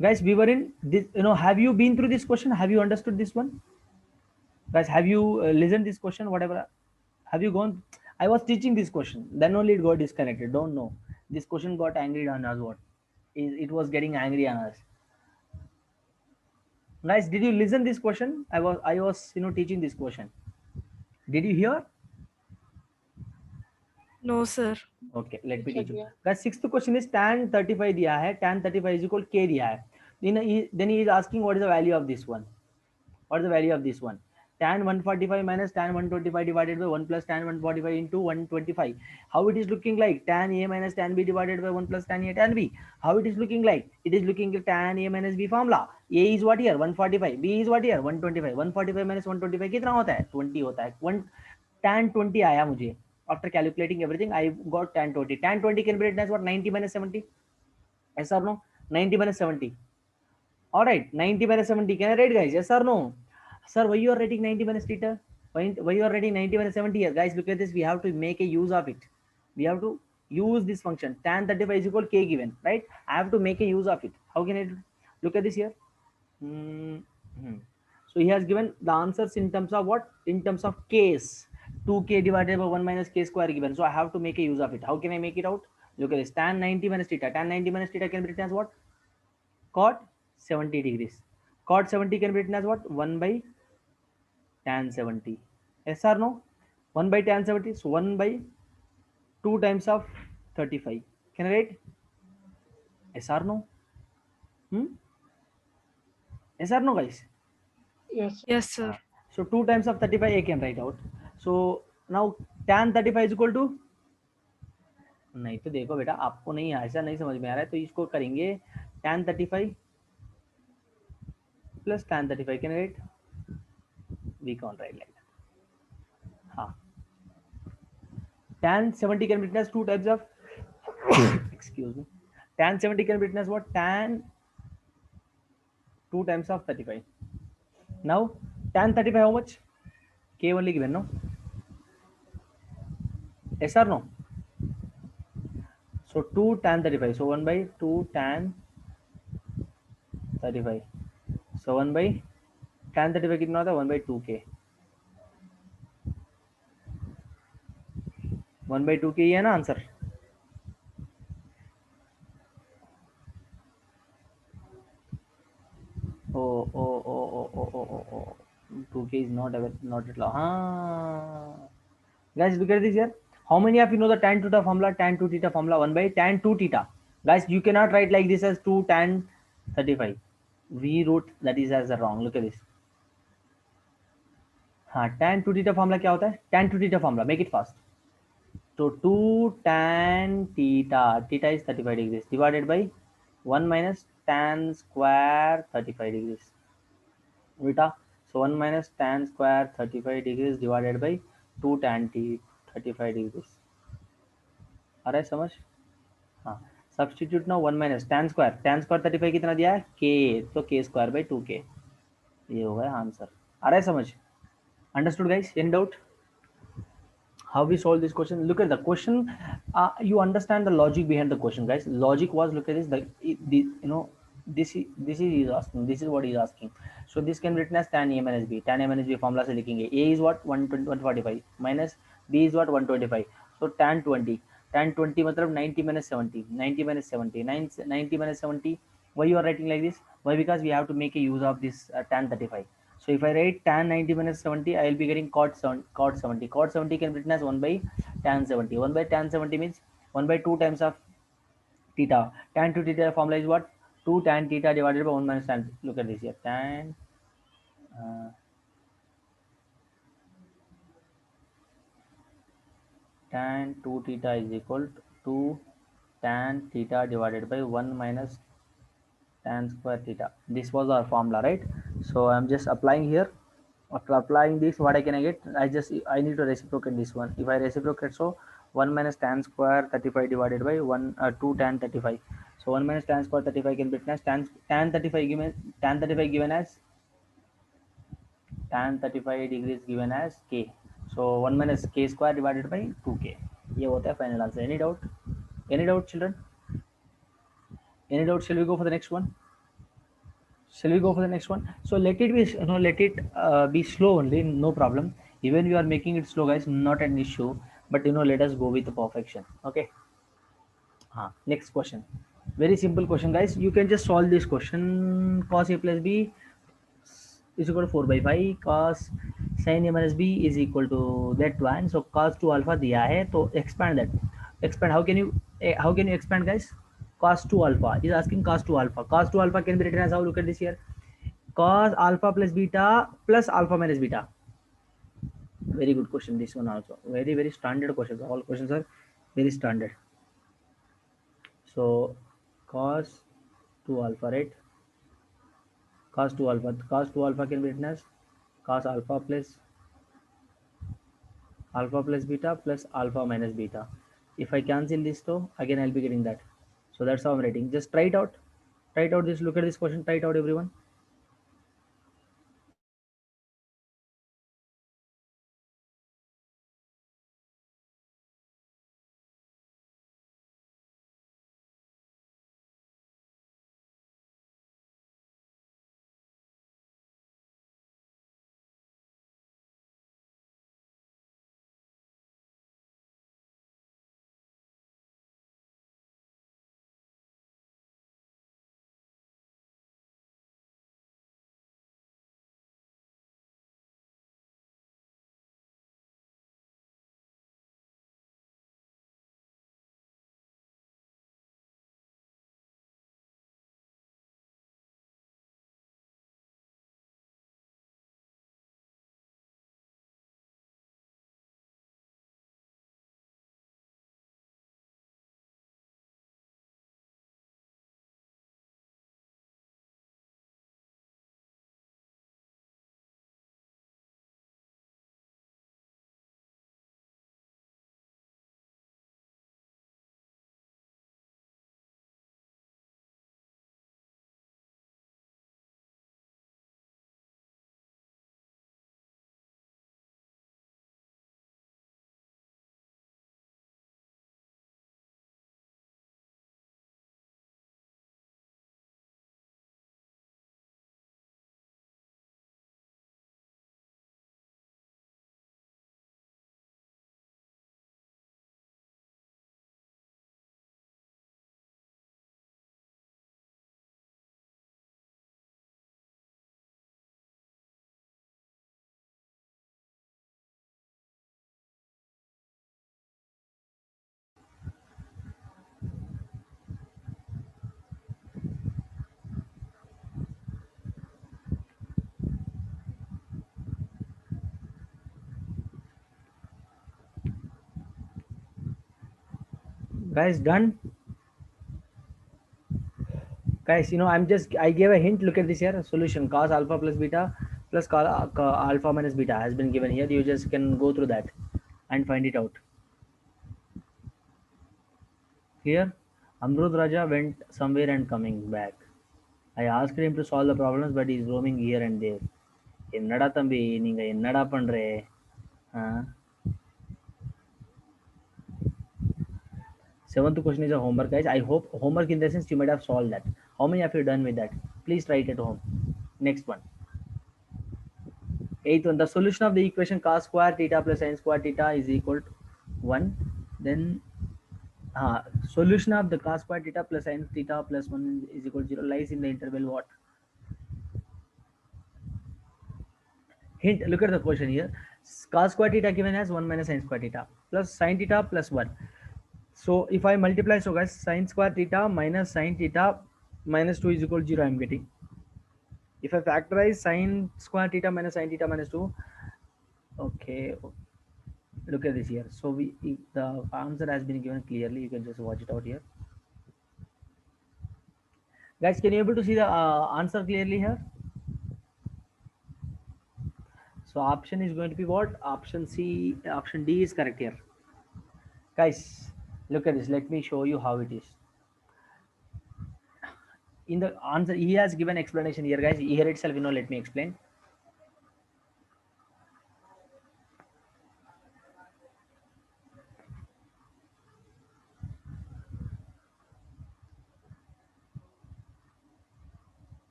Guys, we were in this, have you been through this question? Have you understood this one? Guys, have you listened this question? Whatever. Have you gone? I was teaching this question. Then only it got disconnected. Don't know. This question got angry on us. What? It was getting angry on us. Guys, did you listen this question? I was teaching this question. Did you hear? No, sir. Okay, let me अच्छा teach you. दिया। Guys, sixth question is tan 35 दिया है. Tan 35 is equal k दिया है. Then he is asking what is the value of this one. What is the value of this one? Tan 145 minus tan 125 divided by 1 plus tan 145 into 125. How it is looking like? Tan A minus tan B divided by 1 plus tan A tan B. How it is looking like? It is looking like tan A minus B formula. A is what here? 145. B is what here? 125. 145 minus 125 कितना होता है? 20 होता है. Tan 20 आया मुझे. After calculating everything, I got tan 20. Tan 20 can be written as what? 90 minus 70. Yes or no? 90 minus 70. All right, 90 minus 70. Can I write, guys? Yes or no? Sir, why you are writing 90 minus theta? Why you are writing 90 minus 70 here? Guys, look at this. We have to make a use of it. We have to use this function. Tan 35 is equal k given, right? I have to make a use of it. How can I do? Look at this here? Hmm. So he has given the answers in terms of what? In terms of k's. 2k divided by 1 minus k square given. So I have to make a use of it. How can I make it out? Look at this. Tan 90 minus theta. Tan 90 minus theta can be written as what? Cot 70 degrees. Cot 70 can be written as what? 1 by tan 70. Yes or no? 1 by tan 70. So 1 by 2 times of 35. Can I write? Yes or no? Hmm? Yes or no, guys? Yes Yes, sir. So 2 times of 35 I can write out. So now tan 35 is equal to, नहीं तो देखो बेटा, आपको नहीं ऐसा नहीं समझ में आ रहा है तो इसको करेंगे tan 35 plus tan 35. Can I write? We can't write like that. हाँ, tan 70 can be written as 2 types of excuse me, tan 70 can be written as what? Tan 2 times of 35. Now tan 35 how much? K only given, no? Yes or no? So 2 tan 35. So 1 by 2 tan 35. So 1 by tan 35 कितना होता है? 1 by 2k. 1 by 2k ही है ना answer? Oh. 2k is not at all. Guys, look at this here. How many of you know the tan theta formula? Tan 2 theta formula 1 by tan 2 theta. Guys, you cannot write like this as 2 tan 35. We wrote that is as a wrong. Look at this. हाँ, tan 2 theta formula क्या होता है? Tan 2 theta formula. Make it fast. So 2 tan theta. Theta is 35 degrees divided by 1 minus tan square 35 degrees. Beta. So 1 minus tan square 35 degrees divided by 2 tan t 35 degrees. आ रहा है समझ? हाँ, substitute ना 1 minus tan square 35 कितना दिया है? k. तो k square by 2k. ये हो गया आंसर. आ रहा है समझ? Understood guys? Any doubt? How we solve this question? Look at the question. You understand the logic behind the question, guys. Logic was, look at this, this is asking, this is what he is asking. So this can be written as tan a minus b. Tan a minus b formula से लिखेंगे. A is what? 145 minus b is what? 125. So tan 20. Tan 20 मतलब 90 minus 70. 90 minus 70. 90 minus 70. Why you are writing like this? Why? Because we have to make a use of this tan 35. So if I write tan 90 minus 70, I will be getting cot 70. Cot 70 can be written as 1 by tan 70. 1 by tan 70 means 1 by 2 times of theta. Tan 2 theta formula is what? 2 tan theta divided by 1 minus tan. Look at this here. Uh, tan 2 theta is equal to 2 tan theta divided by 1 minus tan square theta. This was our formula, right? So I'm just applying here. After applying this, what I can get? I need to reciprocate this one. If I reciprocate, so 1 minus tan square 35 divided by 2 tan 35. So 1 minus tan square 35 can be written as tan 35 given as tan 35 degrees given as k. So 1 minus k square divided by 2k. ये होता है final answer. Any doubt? Any doubt, children? Any doubt? Shall we go for the next one? Shall we go for the next one? So let it be, let it be slow only, no problem. Even you are making it slow, guys, not an issue. But let us go with the perfection. Okay. Next question. Very simple question, guys. You can just solve this question. Cos a plus b is equal to 4 by 5. Cos sin a minus b is equal to that one. So cos 2 alpha दिया है, तो expand that. Expand. How can you expand, guys? Cos 2 alpha is asking cos 2 alpha. Cos 2 alpha can be written as how? Look at this here. Cos alpha plus beta plus alpha minus beta. Very good question. This one also very very standard questions. All questions are very standard. So cos 2 alpha, right? Cos 2 alpha can be written as cos alpha plus beta plus alpha minus beta. If I cancel this though, again I'll be getting that. So that's how I'm writing. Just try it out. Try it out. This, look at this question. Try it out, everyone. Guys, done. Guys, I gave a hint. Look at this here. Solution cos alpha plus beta plus alpha minus beta has been given here. You just can go through that and find it out. Here, Amrud Raja went somewhere and coming back. I asked him to solve the problems, but he's roaming here and there. என்னடா தம்பி நீங்க என்னடா பண்றே? Seventh question is a homework, guys. I hope homework in the sense you might have solved that. How many have you done with that? Please try it at home. Next one. Eighth one. The solution of the equation cos square theta plus sin square theta is equal to 1. Then solution of the cos square theta plus sin theta plus 1 is equal to 0 lies in the interval what? Hint, look at the question here. Cos square theta given as 1 minus sin square theta plus sin theta plus 1. So if I multiply, so guys, sin square theta minus sin theta minus 2 is equal to 0, I'm getting. If I factorize sin square theta minus 2, okay, look at this here. So the answer has been given clearly. You can just watch it out here. Guys, can you able to see the answer clearly here? So option is going to be what? Option C, option D is correct here. Guys, look at this. Let me show you how it is. In the answer, he has given explanation here, guys. Here itself, let me explain.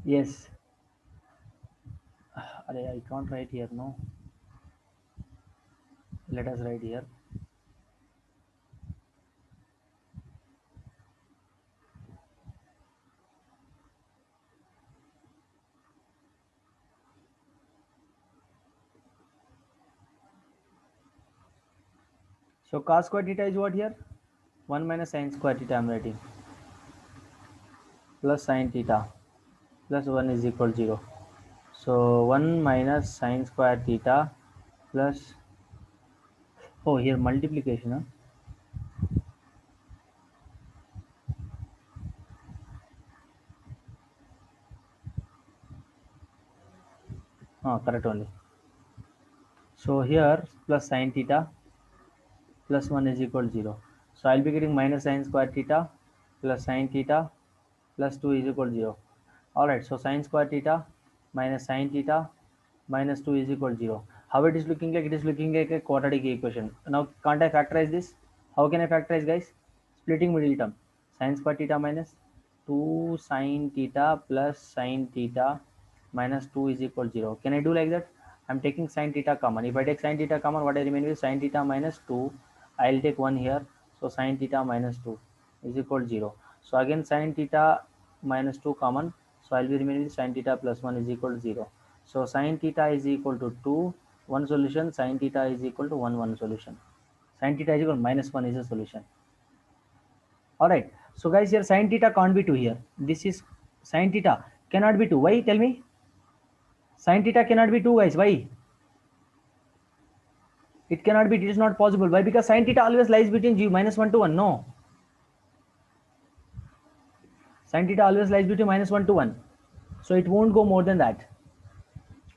Yes. I can't write here. No. Let us write here. So cos square theta is what here? 1 minus sin square theta I'm writing, plus sin theta plus 1 is equal to 0. So 1 minus sin square theta plus, oh here multiplication, huh? Correct only. So here plus sin theta plus 1 is equal to 0. So I'll be getting minus sin square theta plus sin theta plus 2 is equal to 0. Alright, so sin square theta minus sin theta minus 2 is equal to 0. How it is looking like? It is looking like a quadratic equation. Now can't I factorize this? How can I factorize, guys? Splitting middle term. Sin square theta minus 2 sin theta plus sin theta minus 2 is equal to 0. Can I do like that? I'm taking sin theta common. If I take sin theta common, what I remain with sin theta minus 2. I'll take 1 here. So sin theta minus 2 is equal to 0. So again sin theta minus 2 common. So I'll be remaining with sin theta plus 1 is equal to 0. So sin theta is equal to 2. One solution. Sin theta is equal to 1 solution. Sin theta is equal to minus 1 is a solution. Alright. So guys, here sin theta can't be 2 here. This is sin theta cannot be 2. Why? Tell me. Sin theta cannot be 2, guys. Why? It cannot be. It is not possible. Why? Because sin theta always lies between g minus 1 to 1. No. Sin theta always lies between minus 1 to 1. So it won't go more than that.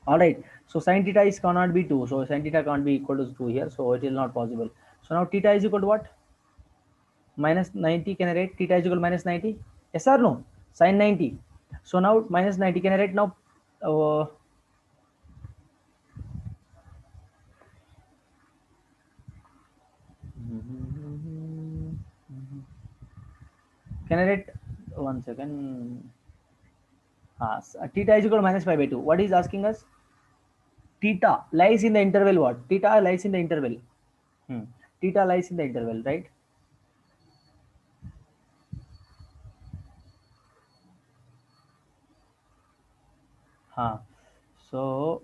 Alright. So sin theta is cannot be 2. So sin theta can't be equal to 2 here. So it is not possible. So now theta is equal to what? Minus 90. Can I write theta is equal to minus 90? Yes or no? Sin 90. So now minus 90. Can I write now? Can I write 1 second? Theta is equal to minus pi by 2. What is asking us? Theta lies in the interval what? Theta lies in the interval. Theta lies in the interval, right? So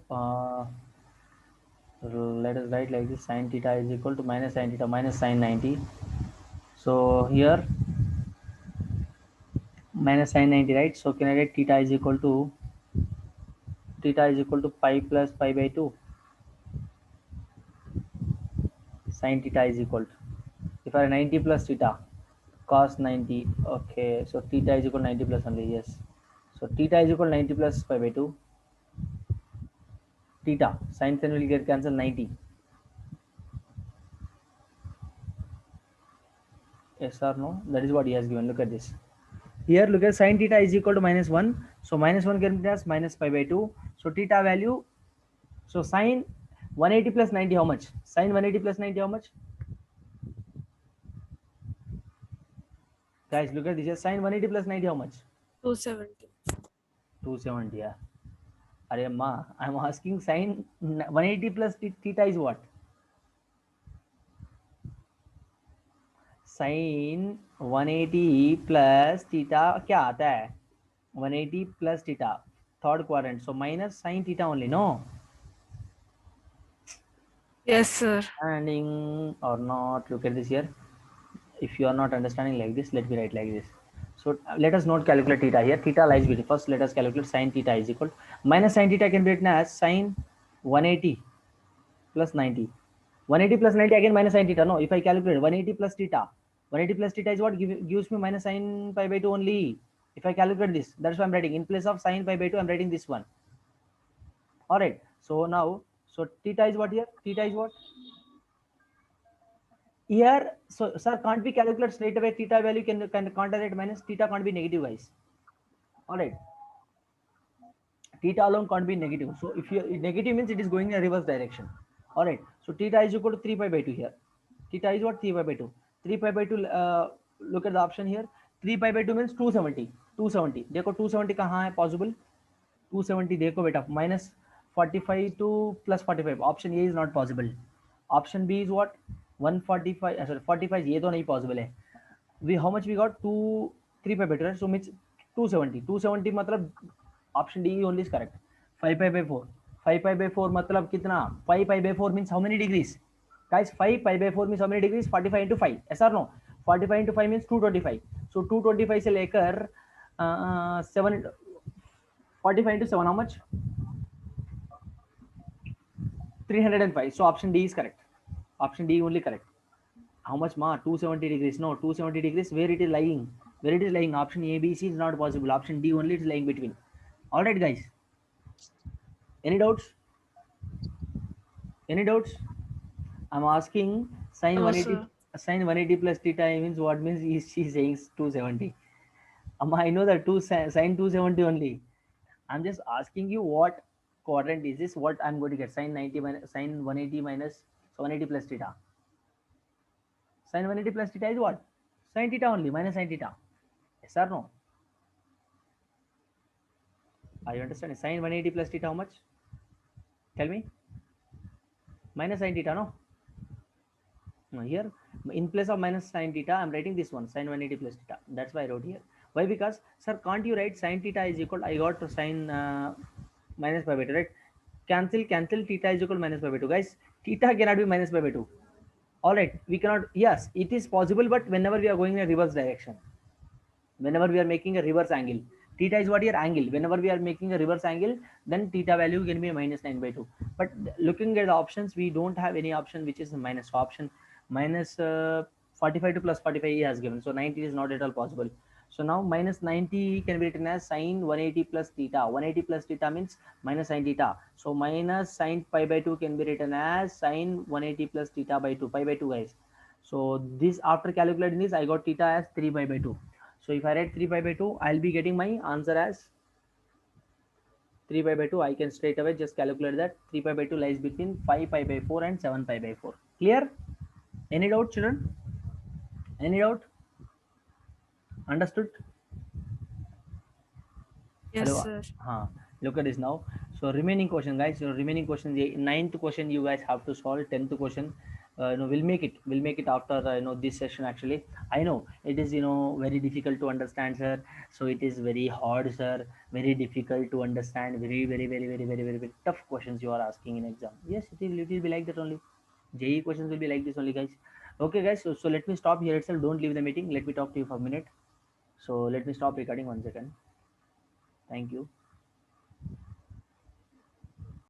let us write like this: sin theta is equal to minus sin theta minus sin 90. So here minus sin 90, right? So can I write theta is equal to pi plus pi by 2. Sin theta is equal to, if I 90 plus theta cos 90. Okay, so theta is equal to 90 plus only. Yes. So theta is equal to 90 plus pi by 2. Theta sin will get cancelled 90. Yes or no? That is what he has given. Look at this. Here look at sin theta is equal to minus 1. So minus 1 can be as minus pi by 2. So theta value, so sin 180 plus 90 how much? Sin 180 plus 90 how much? Guys look at this. Sin 180 plus 90 how much? 270. 270. Yeah. Arey ma, I'm asking sin 180 plus theta is what? Sin 180 plus theta क्या आता है? 180 plus theta third quadrant. So minus sin theta only. No. Yes, sir. Understanding or not? Look at this here. If you are not understanding like this, let me write like this. So let us not calculate theta here. Theta lies between. First, let us calculate sin theta is equal to minus sin theta can be written as sin 180 plus 90. 180 plus 90 again minus sin theta. No, if I calculate 180 plus theta, 180 plus theta is what gives me minus sin pi by 2 only. If I calculate this, that's why I'm writing in place of sin pi by 2. I'm writing this one. All right. So now, so theta is what here? Theta is what? Here, so sir, can't we calculate straight away theta value? Can contact minus theta can't be negative, guys. All right, theta alone can't be negative. So if you negative means it is going in a reverse direction. All right, so theta is equal to 3 pi by 2 here. Theta is what? 3 pi by 2. 3 pi by 2. Look at the option here. 3 pi by 2 means 270. 270. देखो 270 कहाँ है possible? 270 देखो बेटा, minus 45 to plus 45, option A is not possible. Option B is what? 145, sorry 45, ये तो नहीं possible है. We how much we got? 2 3 pi by 2, right? So means 270 मतलब option D only is correct. 5 pi by 4, 5 pi by 4 मतलब कितना? 5 pi by 4 means how many degrees? Guys, 5 pi by 4 means how many degrees? 45 into 5. Yes or no? 45 into 5 means 225. So 225 से लेकर 7, 45 into 7 how much? 305. So option D is correct. Option D only correct. How much ma? 270 degrees. No, 270 degrees. Where it is lying? Where it is lying? Option A, B, C is not possible. Option D only is lying between. All right, guys. Any doubts? Any doubts? I'm asking sine No, 180. sir. Sine 180 plus theta means what? Means is she saying 270? I know that sine 270 only. I'm just asking you what quadrant is this? What I'm going to get? Sine 90 minus sine 180 minus 180 plus theta. Sine 180 plus theta is what? Sine theta only, minus sine theta. Yes or no? Are you understanding? Sine 180 plus theta how much? Tell me. Minus sine theta, no? No, here, in place of minus sine theta, I'm writing this one, sine 180 plus theta. That's why I wrote here. Why? Because, sir, can't you write sine theta is equal, I got sine minus pi by 2, right? Cancel, theta is equal minus pi by 2. Guys, theta cannot be minus pi by 2. All right, we cannot, yes, it is possible, but whenever we are going in a reverse direction, whenever we are making a reverse angle, theta is what your angle. Whenever we are making a reverse angle, then theta value can be minus 9 by 2. But looking at the options, we don't have any option which is minus. So option minus 45 to plus 45 he has given, so 90 is not at all possible. So now minus 90 can be written as sine 180 plus theta. 180 plus theta means minus sine theta, so minus sine pi by 2 can be written as sine 180 plus theta by 2, pi by 2, guys. So this, after calculating this, I got theta as 3 pi by 2. So if I write 3 pi by 2, I'll be getting my answer as 3 pi by 2. I can straight away just calculate that 3 pi by 2 lies between 5 pi by 4 and 7 pi by 4. Clear? Any doubt, children? Any doubt? Understood? Yes, Hello? sir. Look at this now. So remaining question, guys. So remaining question, the ninth question you guys have to solve. 10th question, we'll make it. We'll make it after this session. Actually, I know it is very difficult to understand, sir. So it is very hard, sir. Very difficult to understand. Very very very very very very, very tough questions you are asking in exam. Yes, it will. It will be like that only. JE questions will be like this only, guys. Okay, guys. So let me stop here itself. Don't leave the meeting. Let me talk to you for a minute. So let me stop recording 1 second. Thank you.